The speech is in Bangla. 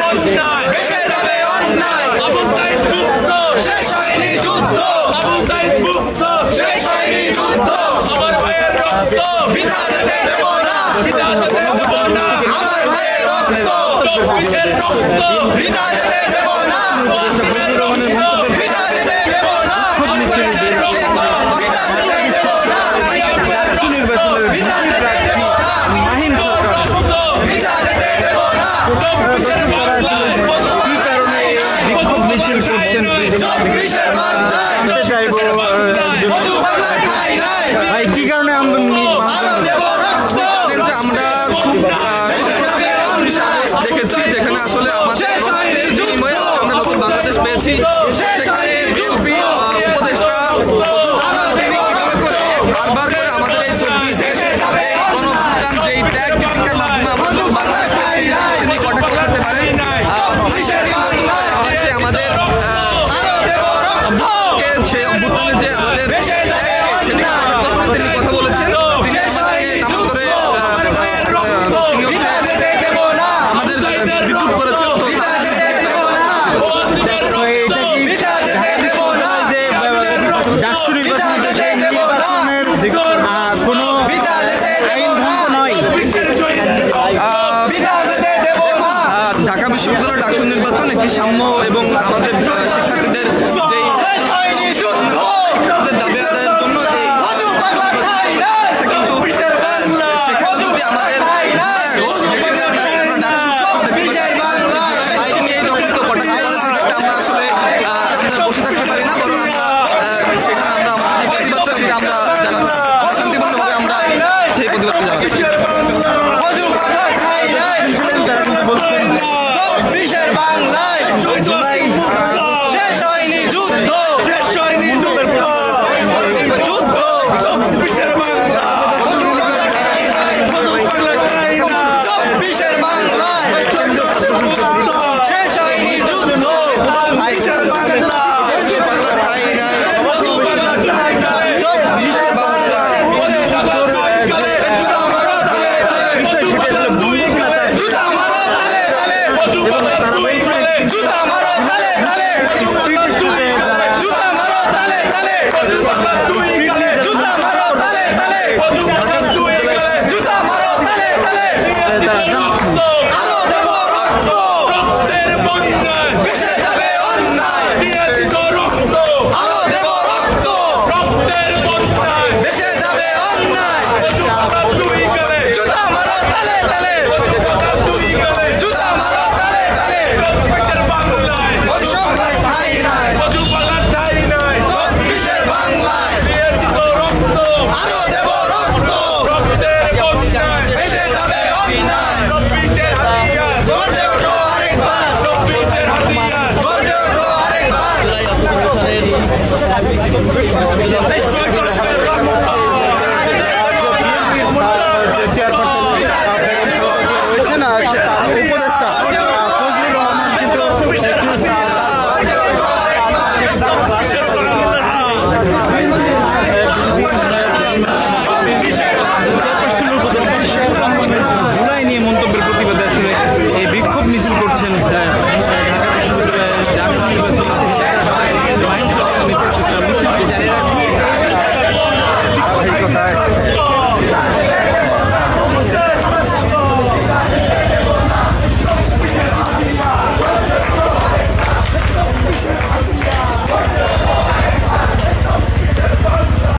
বন্যায় ভেসে যাবে অন্যায়। আবু সাইদ মুক্ত শেষ হয়নি যুদ্ধ। আবু সাইদ মুক্ত শেষ হয়নি যুদ্ধ। আমার ভাইয়ের রক্ত বৃথা যেতে দেব না, বৃথা যেতে দেব না। আমার ভাইয়ের রক্ত 24-এর রক্ত বৃথা যেতে দেব না, ওয়াসিমের রক্ত বৃথা যেতে দেব না। আনসারের রক্ত বৃথা যেতে দেব না, ইয়াকুবের রক্ত বৃথা যেতে দেব না। মাহিন রক্ত বৃথা যেতে দেব না। 24-এর বাংলায় কি কারণে বিক্ষোভ মিছিল করছেন? 24-এর বাংলায় মধু বাংলা ঠাই নাই। ভাই কি কারণে আরো দেব রক্ত। আমরা খুব দেখেছি যেখানে আসলে আমাদের বিনিময়ে আমরা নতুন বাংলাদেশ পেয়েছি। সেখানে বিএনপি উপদেষ্টা বারবার করে আমাদের এই 24-এর গণঅভ্যুত্থান যেই ত্যাগ দীপিকার মাধ্যমে আমরা নতুন বাংলাদেশ পেয়েছি তিনি কটাক্ষ করতে পারেন। আবার সে আমাদের সে অভ্যুত্থানের যে আমাদের সেটি তিনি কথা বলেছেন। তিনি নাম করে আমাদের বিদ্যুৎ করেছেন। ডাকসু নির্বাচনের কোনো আইন ভঙ্গ নয়। ঢাকা বিশ্ববিদ্যালয়ের ডাকসু নির্বাচন একটি সাম্য এবং আমাদের শিক্ষার্থীদের যেই দাবি আদায়ের জন্য কিন্তু সেখানে যদি আমাদের আমরা আসলে আমরা বসে থাকতে পারি না, বরং সেখানে আমরা আমাদের যে প্রতিবাদটা সেটা আমরা জানাচ্ছি, শান্তিপূর্ণভাবে আমরা সেই প্রতিবাদটা জানাচ্ছি। বাংলায় শেষ হয়নি যুদ্ধ, শেষ হয়নি যুদ্ধ, যুদ্ধ 24-এর বাংলায় 24-এর বাংলায় শেষ হয়নি যুদ্ধ। চেয়ারপারসন